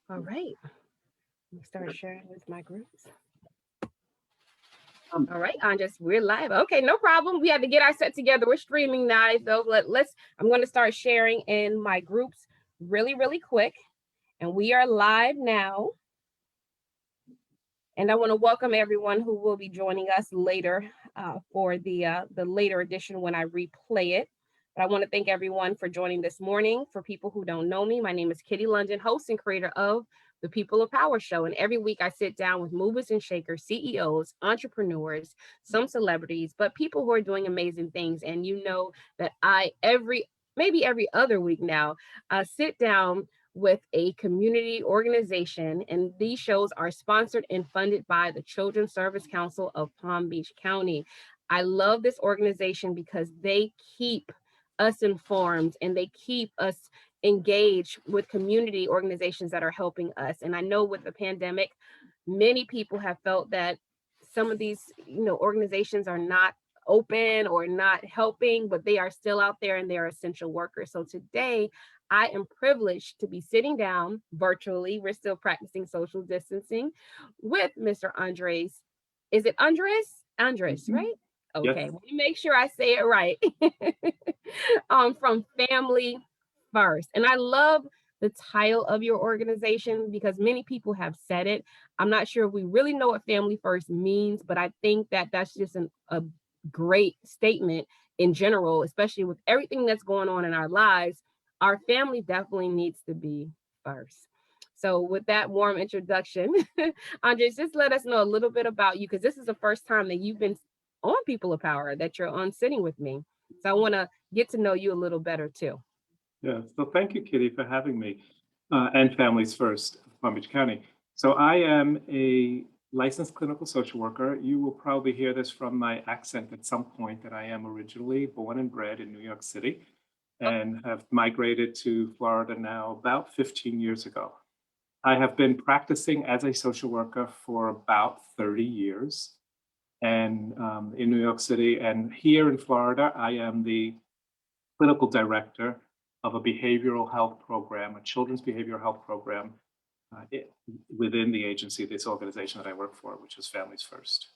All right. Let me start sharing with my groups. Um, All right, Andres, we're live. Okay, no problem. We had to get our set together. We're streaming now, though. I'm going to start sharing in my groups really quick, and we are live now. And I want to welcome everyone who will be joining us later for the later edition when I replay it. But I want to thank everyone for joining this morning. For people who don't know me, my name is Kitty London, host and creator of the People of Power Show. And every week I sit down with movers and shakers, CEOs, entrepreneurs, some celebrities, but people who are doing amazing things. And you know that maybe every other week now, sit down with a community organization, and these shows are sponsored and funded by the Children's Service Council of Palm Beach County. I love this organization because they keep us informed and they keep us engaged with community organizations that are helping us. And I know with the pandemic, many people have felt that some of these, organizations are not open or not helping, but they are still out there and they're essential workers. So today I am privileged to be sitting down virtually. We're still practicing social distancing with Mr. Andres. Is it Andres? Andres, mhm. right? Yes. Okay, let me make sure I say it right. From Family First. And I love the title of your organization because many people have said it. I'm not sure if we really know what Family First means, but I think that that's just a great statement in general, especially with everything that's going on in our lives. Our family definitely needs to be first. So, with that warm introduction, Andres, just let us know a little bit about you because this is the first time that you've been on People of Power, that you're on sitting with me. So, I want to get to know you a little better too. Yeah. So thank you, Kitty, for having me. And Families First of Palm Beach County. So I am a licensed clinical social worker. You will probably hear this from my accent at some point that I am originally born and bred in New York City and have migrated to Florida now about 15 years ago. I have been practicing as a social worker for about 30 years and in New York City. And here in Florida, I am the clinical director of a behavioral health program, a children's behavioral health program within the agency, this organization that I work for, which is Families First.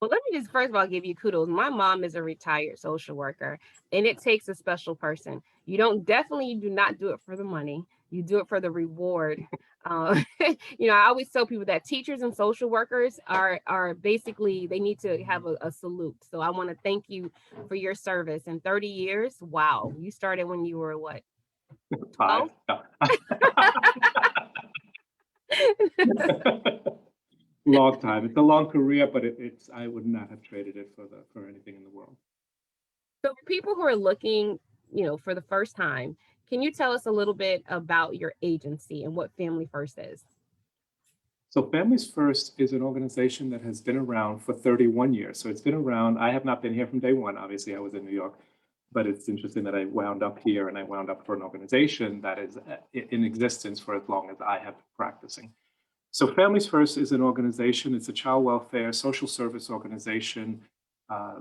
Well, let me just first of all give you kudos. My mom is a retired social worker, and it takes a special person. You do not do it for the money. You do it for the reward. I always tell people that teachers and social workers are basically they need to have a salute. So I want to thank you for your service in 30 years. Wow, you started when you were what, Five. 12? No. Long time. It's a long career, but it's I would not have traded it for anything in the world. So for people who are looking, for the first time, can you tell us a little bit about your agency and what Family First is? So Families First is an organization that has been around for 31 years. So it's been around. I have not been here from day one. Obviously, I was in New York, but it's interesting that I wound up here and I wound up for an organization that is in existence for as long as I have been practicing. So Families First is an organization. It's a child welfare social service organization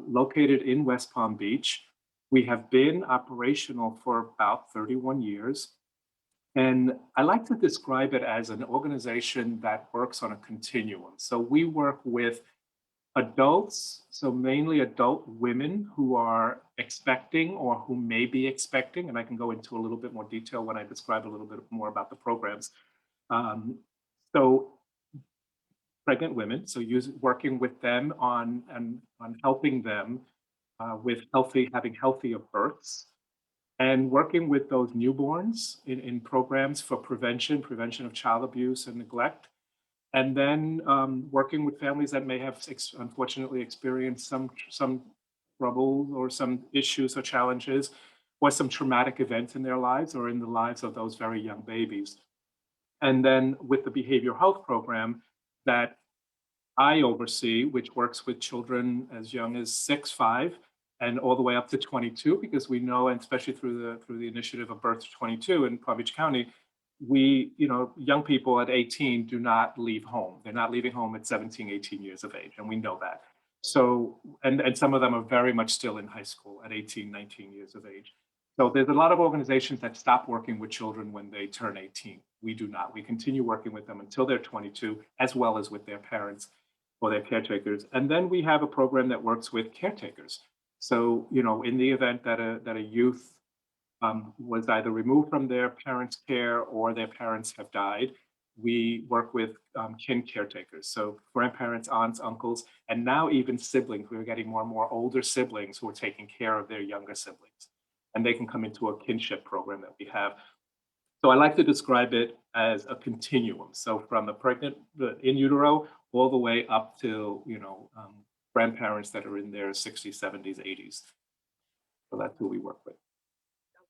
located in West Palm Beach. We have been operational for about 31 years. And I like to describe it as an organization that works on a continuum. So we work with adults, so mainly adult women who are expecting or who may be expecting, and I can go into a little bit more detail when I describe a little bit more about the programs. Um, so pregnant women, so working with them on helping them with having healthier births and working with those newborns in programs for prevention of child abuse and neglect, and then working with families that may have unfortunately experienced some trouble or some issues or challenges or some traumatic events in their lives or in the lives of those very young babies. And then with the behavioral health program that I oversee, which works with children as young as 6, 5, and all the way up to 22, because we know, and especially through the initiative of Birth to 22 in Palm Beach County, young people at 18 do not leave home. They're not leaving home at 17, 18 years of age, and we know that. So, and some of them are very much still in high school at 18, 19 years of age. So there's a lot of organizations that stop working with children when they turn 18. We do not. We continue working with them until they're 22, as well as with their parents or their caretakers. And then we have a program that works with caretakers. So, in the event that a youth was either removed from their parents' care or their parents have died, we work with kin caretakers. So grandparents, aunts, uncles, and now even siblings. We're getting more and more older siblings who are taking care of their younger siblings. And they can come into a kinship program that we have. So I like to describe it as a continuum. So from the pregnant, the in utero, all the way up to, grandparents that are in their 60s, 70s, 80s. So that's who we work with.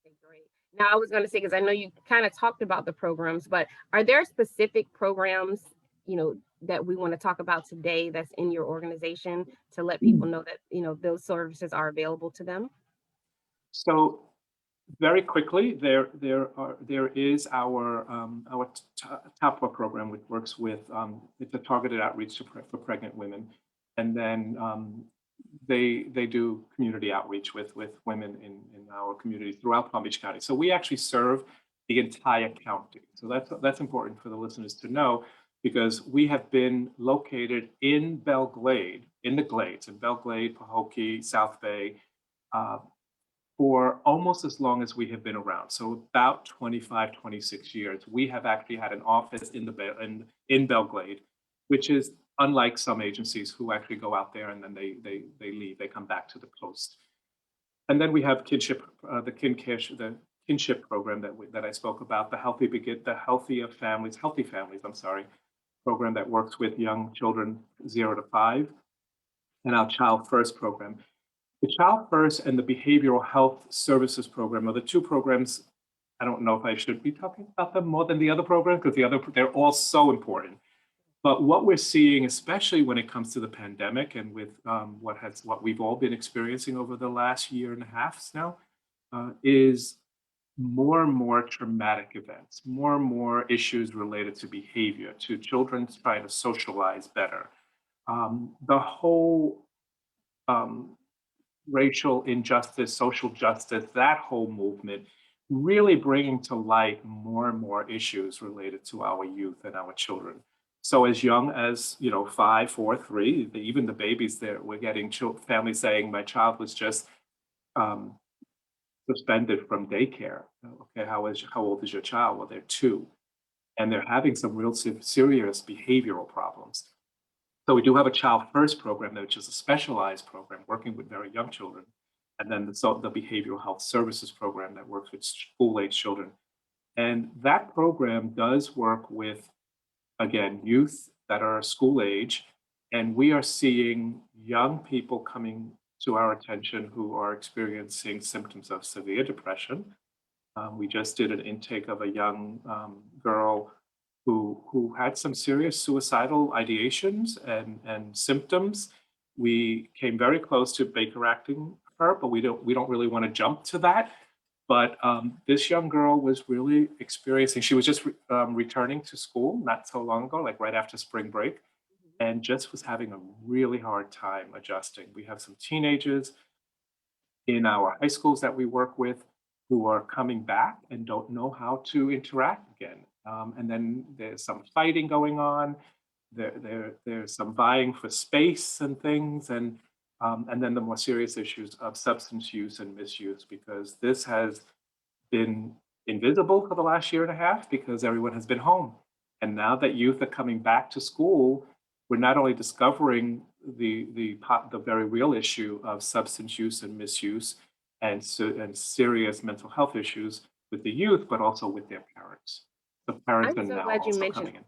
Okay, great. Now, I was going to say, because I know you kind of talked about the programs, but are there specific programs, that we want to talk about today that's in your organization to let people know that, those services are available to them? So very quickly, there is our TAPWA program, which works with it's a targeted outreach for pregnant women, and then they do community outreach with women in our community throughout Palm Beach County. So we actually serve the entire county. So that's important for the listeners to know because we have been located in Belle Glade, in the Glades, in Belle Glade, Pahokee, South Bay. Uh, for almost as long as we have been around. So about 25, 26 years, we have actually had an office in Belgrade, which is unlike some agencies who actually go out there and then they leave, they come back to the coast. And then we have kinship, the kinship program that I spoke about, the healthy families, I'm sorry, program that works with young children 0 to 5, and our Child First program. The Child First and the Behavioral Health Services Program are the two programs. I don't know if I should be talking about them more than the other program because they're all so important. But what we're seeing, especially when it comes to the pandemic and with what we've all been experiencing over the last year and a half now, is more and more traumatic events, more and more issues related to behavior, to children trying to socialize better. The whole um, racial injustice, social justice, that whole movement, really bringing to light more and more issues related to our youth and our children. So as young as 5, 4, 3, even the babies there, we're getting families saying, "My child was just um, suspended from daycare." Okay, how old is your child? Well, they're 2, and they're having some real serious behavioral problems. So we do have a Child First program, which is a specialized program working with very young children. And then the Behavioral Health Services program that works with school-age children. And that program does work with, again, youth that are school age. And we are seeing young people coming to our attention who are experiencing symptoms of severe depression. We just did an intake of a young girl who had some serious suicidal ideations and symptoms. We came very close to Baker acting her, but we don't really want to jump to that. But this young girl was really experiencing. She was just returning to school not so long ago, like right after spring break, and just was having a really hard time adjusting. We have some teenagers in our high schools that we work with who are coming back and don't know how to interact again. And then there's some fighting going on. There's some vying for space and things, and then the more serious issues of substance use and misuse, because this has been invisible for the last year and a half because everyone has been home. And now that youth are coming back to school, we're not only discovering the very real issue of substance use and misuse and serious mental health issues with the youth, but also with their parents. The parents I'm are so now glad you also mentioned coming in.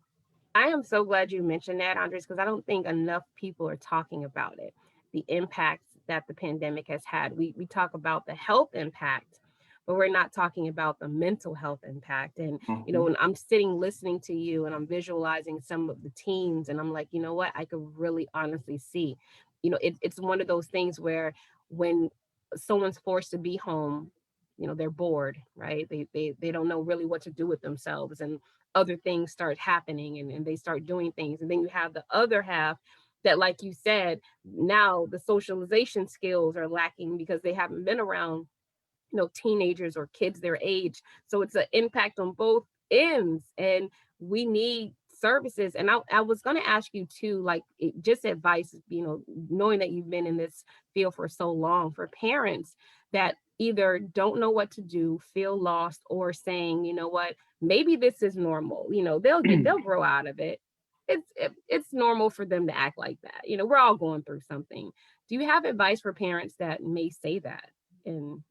I am so glad you mentioned that, Andres, because I don't think enough people are talking about it. The impact that the pandemic has had. We talk about the health impact, but we're not talking about the mental health impact. And Mhm. when I'm sitting listening to you and I'm visualizing some of the teens, and I'm like, you know what, I could really honestly see. It's one of those things where when someone's forced to be home, they're bored, right? They don't know really what to do with themselves, and other things start happening, and they start doing things. And then you have the other half that, like you said, now the socialization skills are lacking because they haven't been around teenagers or kids their age. So it's an impact on both ends, and we need services. And I was going to ask you too, like just advice, knowing that you've been in this field for so long, for parents that either don't know what to do, feel lost, or saying, what, maybe this is normal. They'll grow out of it. It's normal for them to act like that. We're all going through something. Do you have advice for parents that may say that? And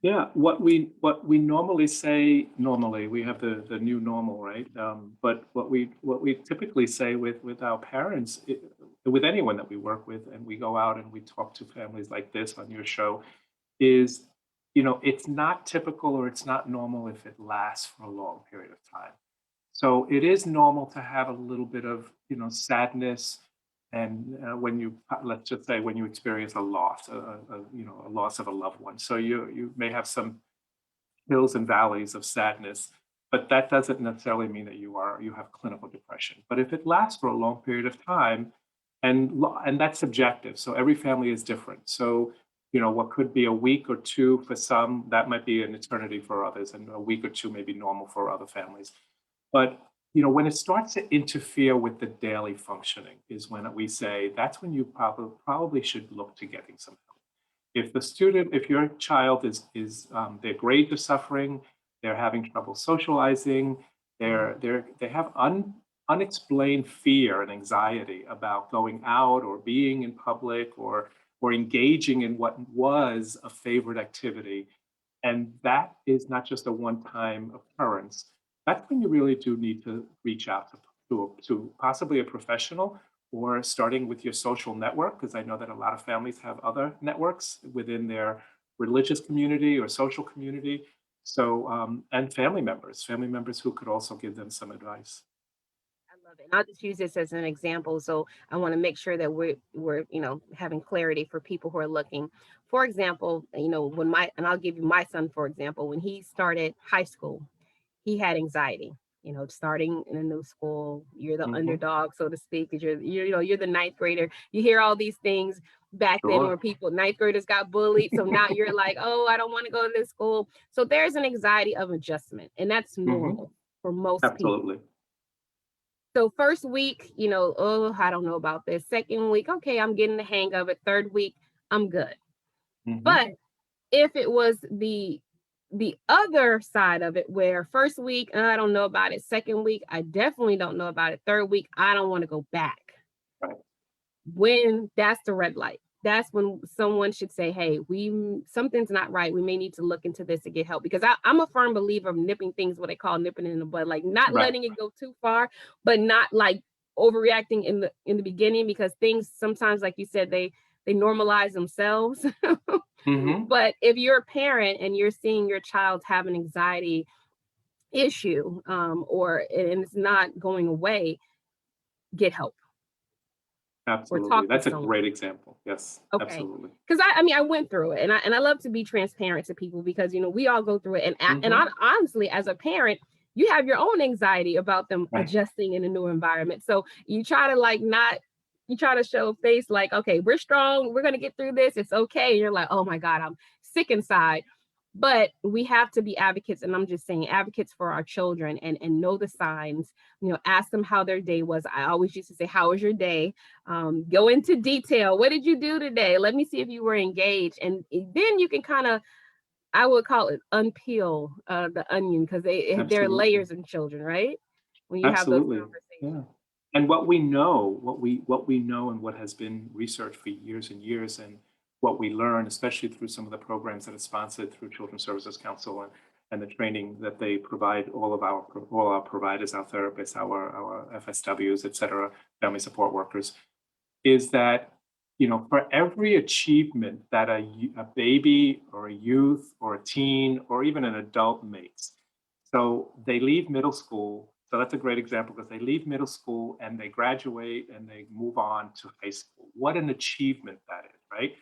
Yeah, what we normally say, normally we have the new normal, right? But what we typically say with our parents, with anyone that we work with, and we go out and we talk to families like this on your show, is it's not typical or it's not normal if it lasts for a long period of time. So it is normal to have a little bit of sadness, and when you let's just say when you experience a loss, a loss of a loved one. So you may have some hills and valleys of sadness, but that doesn't necessarily mean that you have clinical depression. But if it lasts for a long period of time, and that's subjective, so every family is different. So what could be a week or two for some, that might be an eternity for others, and a week or two may be normal for other families. But when it starts to interfere with the daily functioning is when we say that's when you probably should look to getting some help. If your child their grades are suffering, they're having trouble socializing, they have unexplained fear and anxiety about going out or being in public or engaging in what was a favorite activity, and that is not just a one-time occurrence. That's when you really do need to reach out to possibly a professional, or starting with your social network, because I know that a lot of families have other networks within their religious community or social community. So, and family members who could also give them some advice. I love it. And I'll just use this as an example. So I want to make sure that we're having clarity for people who are looking. For example, when and I'll give you my son for example, when he started high school, he had anxiety. Starting in a new school, you're the Hmm. underdog, so to speak, because you're the ninth grader. You hear all these things back then where Sure. people ninth graders got bullied. So now you're like, oh, I don't want to go to this school. So there's an anxiety of adjustment, and that's Hmm. normal for most people. Absolutely. So first week, oh, I don't know about this. Second week, okay, I'm getting the hang of it. Third week, I'm good. Hmm. But if it was the other side of it, where first week, I don't know about it. Second week, I definitely don't know about it. Third week, I don't want to go back. Right. When that's the red light. That's when someone should say, "Hey, something's not right. We may need to look into this to get help." Because I'm a firm believer of nipping things, what they call nipping in the bud, like not Right. letting it go too far, but not like overreacting in the beginning, because things sometimes, like you said, they normalize themselves. Hmm. But if you're a parent and you're seeing your child have an anxiety issue, and it's not going away, get help or Absolutely. talk to That's a someone. great example. Yes, Okay. absolutely. Because I went through it, and I love to be transparent to people, because we all go through it, and Hmm. honestly, as a parent, you have your own anxiety about them Right. adjusting in a new environment. So you try to like not you try to show a face like, okay, we're strong, we're gonna get through this, it's okay. And you're like, oh my God, I'm sick inside. But we have to be advocates, and I'm just saying advocates for our children, and know the signs. Ask them how their day was. I always used to say, how was your day? Go into detail. What did you do today? Let me see if you were engaged. And then you can kind of, I would call it unpeel the onion, because there are Absolutely. layers in children, right? When you have those Absolutely. Yeah. conversations. And what we know and what has been researched for years and years, and what we learn, especially through some of the programs that are sponsored through Children's Services Council, and the training that they provide all our providers, our therapists, our FSWs, et cetera, family support workers, is that for every achievement that a baby or a youth or a teen or even an adult makes, so they leave middle school. So that's a great example, because they leave middle school and they graduate and they move on to high school. What an achievement that is, right?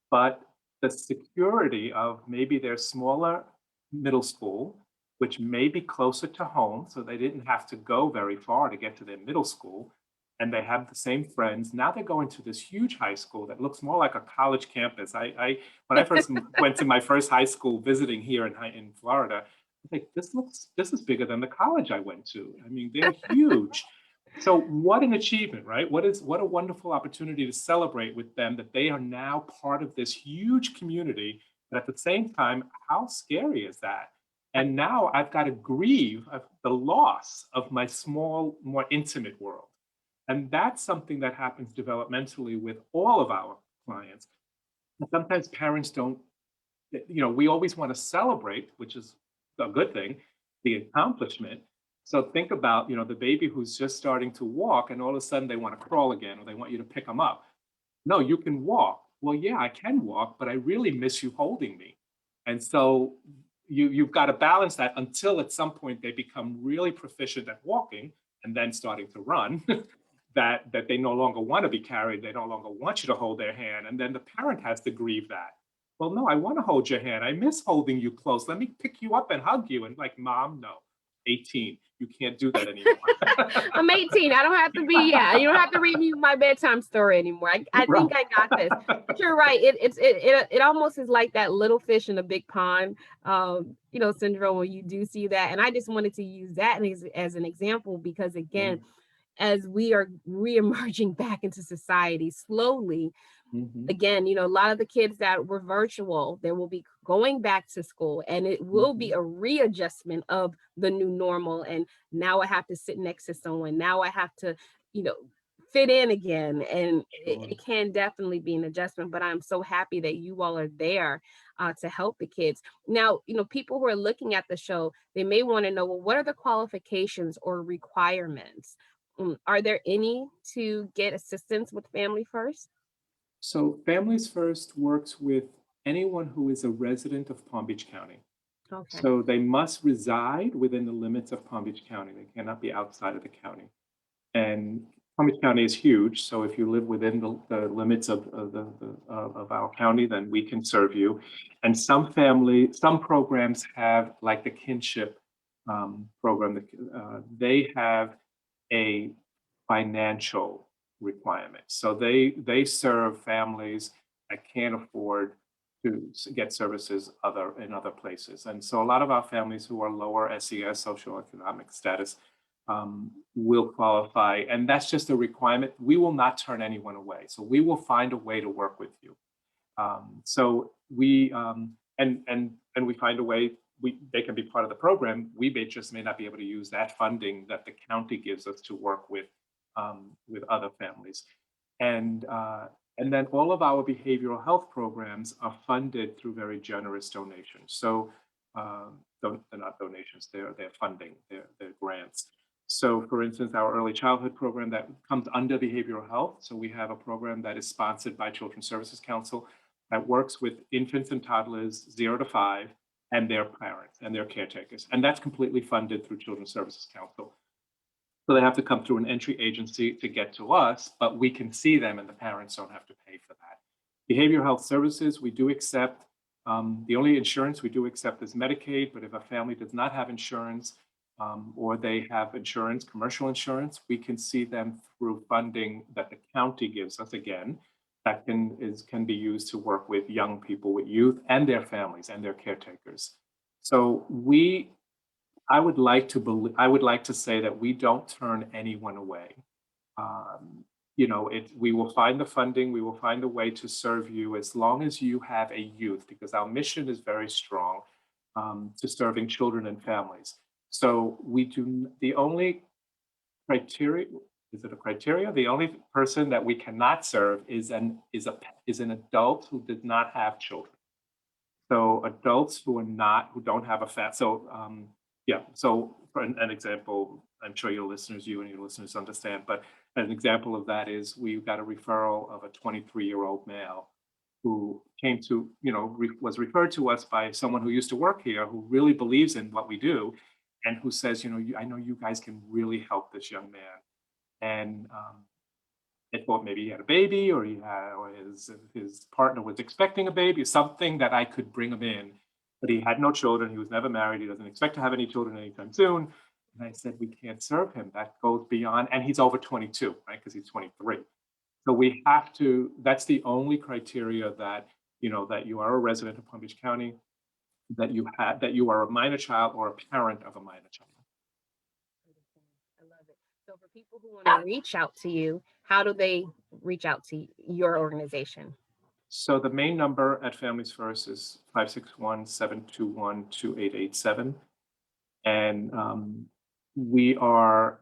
But the security of maybe their smaller middle school, which may be closer to home, so they didn't have to go very far to get to their middle school, and they have the same friends. Now they're going to this huge high school that looks more like a college campus. I when I first went to my first high school visiting here in Florida, I was like, this is bigger than the college I went to. I mean, they're huge. So what an achievement, right? What a wonderful opportunity to celebrate with them that they are now part of this huge community. But at the same time, how scary is that? And now I've got to grieve of the loss of my small, more intimate world. And that's something that happens developmentally with all of our clients. And sometimes parents don't, we always want to celebrate, which is a good thing, the accomplishment. So think about, the baby who's just starting to walk and all of a sudden they want to crawl again or they want you to pick them up. No, you can walk. Well, yeah, I can walk, but I really miss you holding me. And so you've got to balance that until at some point they become really proficient at walking and then starting to run. That they no longer want to be carried, they no longer want you to hold their hand, and then the parent has to grieve that. Well, no, I want to hold your hand. I miss holding you close. Let me pick you up and hug you. And like, mom, no, 18, you can't do that anymore. I'm 18. I don't have to be, yeah, you don't have to read me my bedtime story anymore. I Right. think I got this. But you're right. It almost is like that little fish in a big pond, syndrome where you do see that. And I just wanted to use that as an example because again, as we are reemerging back into society slowly, Mhm, again, a lot of the kids that were virtual, they will be going back to school and it will be mhm. a readjustment of the new normal. And now I have to sit next to someone. Now I have to, you know, fit in again. And Sure. it can definitely be an adjustment, but I'm so happy that you all are there to help the kids. Now, people who are looking at the show, they may want to know, well, what are the qualifications or requirements? Are there any to get assistance with Family First? So Families First works with anyone who is a resident of Palm Beach County. Okay. So they must reside within the limits of Palm Beach County. They cannot be outside of the county. And Palm Beach County is huge, so if you live within the limits of our county, then we can serve you. And some programs have, like the kinship program, they have a financial requirement. So they serve families that can't afford to get services in other places. And so a lot of our families who are lower SES, socioeconomic status, will qualify. And that's just a requirement. We will not turn anyone away. So we will find a way to work with you. So we and we find a way. They can be part of the program. We just may not be able to use that funding that the county gives us to work with other families, and uh, and then all of our behavioral health programs are funded through very generous donations. So they're not donations; they're funding, they're grants. So, for instance, our early childhood program that comes under behavioral health. So we have a program that is sponsored by Children's Services Council that works with infants and toddlers 0 to 5 and their parents and their caretakers. And that's completely funded through Children's Services Council. So they have to come through an entry agency to get to us, but we can see them and the parents don't have to pay for that. Behavioral health services, we do accept. The only insurance we do accept is Medicaid, but if a family does not have insurance or they have insurance, commercial insurance, we can see them through funding that the county gives us again that can be used to work with young people, with youth and their families and their caretakers. So I would like to say that we don't turn anyone away. We will find the funding, we will find a way to serve you as long as you have a youth, because our mission is very strong to serving children and families. So the only criteria, is it a criteria? The only person that we cannot serve is an adult who did not have children. So adults who don't have a fat. So yeah. So for an example, I'm sure you and your listeners understand, but an example of that is we got a referral of a 23-year-old male who came to, was referred to us by someone who used to work here, who really believes in what we do, and who says, I know you guys can really help this young man. And I thought maybe he had a baby, or his partner was expecting a baby, something that I could bring him in. But he had no children. He was never married. He doesn't expect to have any children anytime soon. And I said, we can't serve him. That goes beyond, and he's over 22, right? Because he's 23. So we have to, that's the only criteria that, that you are a resident of Palm Beach County, that you are a minor child or a parent of a minor child. I love it. So for people who want to reach out to you, how do they reach out to your organization? So the main number at Families First is 561-721-2887. And we are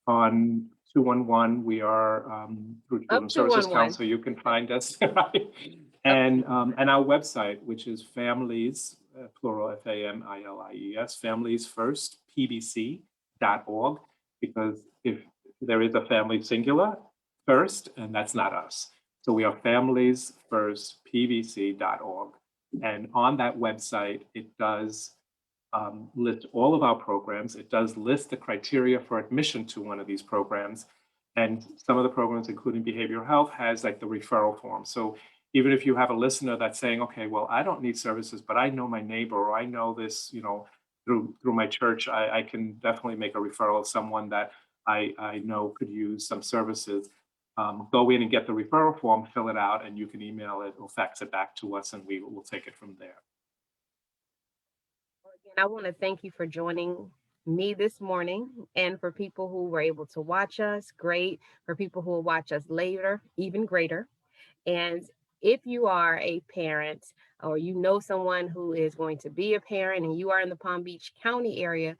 on 211. We are through Up Children's to Services 1-1. Council. You can find us, right? And our website, which is families, plural FAMILIES, families first, pbc.org, because if there is a family singular first, and that's not us. So we are families first, pbc.org. And on that website, it does list all of our programs. It does list the criteria for admission to one of these programs. And some of the programs, including behavioral health, has like the referral form. So even if you have a listener that's saying, okay, well, I don't need services, but I know my neighbor, or I know this, through my church, I can definitely make a referral of someone that I know could use some services. Go in and get the referral form, fill it out, and you can email it or fax it back to us, and we will take it from there. Again, I want to thank you for joining me this morning. And for people who were able to watch us, great. For people who will watch us later, even greater. And if you are a parent or you know someone who is going to be a parent and you are in the Palm Beach County area,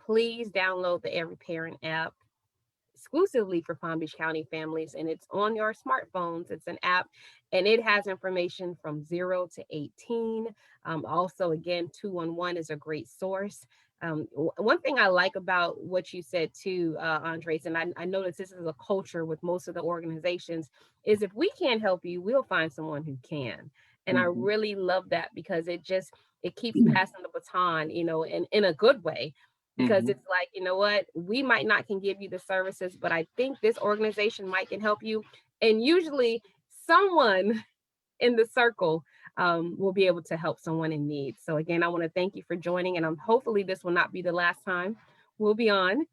please download the Every Parent app exclusively for Palm Beach County families, and it's on your smartphones. It's an app, and it has information from 0 to 18. Also, again, 211 is a great source. One thing I like about what you said too, Andres, and I notice this is a culture with most of the organizations, is if we can't help you, we'll find someone who can. And I really love that because it keeps passing the baton, in a good way, because it's like, you know what, we might not can give you the services, but I think this organization might can help you. And usually someone in the circle will be able to help someone in need. So again, I want to thank you for joining, and hopefully this will not be the last time we'll be on.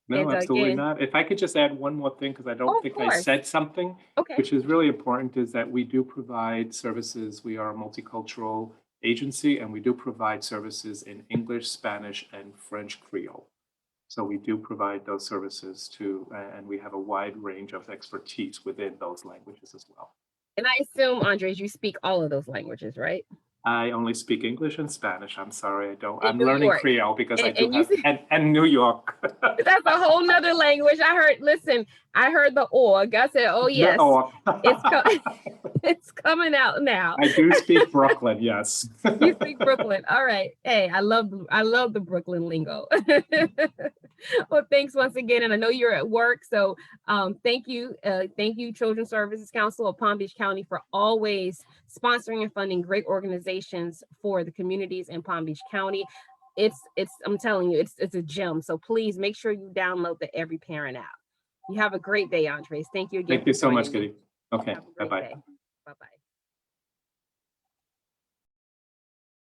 No, And absolutely again, not. If I could just add one more thing, because I don't oh, of think I course. said something, Okay. which is really important, is that we do provide services. We are a multicultural agency, and we do provide services in English, Spanish, and French Creole. So we do provide those services too, and we have a wide range of expertise within those languages as well. And I assume, Andres, you speak all of those languages, right? I only speak English and Spanish. I'm sorry, I don't. In I'm New learning York. Creole because I do And you have, and New York. that's a whole nother language. I heard the org. I said, oh yes, Oh, it's it's coming out now. I do speak Brooklyn, yes. You speak Brooklyn. All right. Hey, I love the Brooklyn lingo. Well, thanks once again. And I know you're at work. So thank you. Thank you, Children's Services Council of Palm Beach County, for always sponsoring and funding great organizations for the communities in Palm Beach County. It's I'm telling you, it's a gem. So please make sure you download the Every Parent app. You have a great day, Andres. Thank you again. Thank you so much, Me. Kitty. Okay, Have a great bye-bye. day. Bye-bye.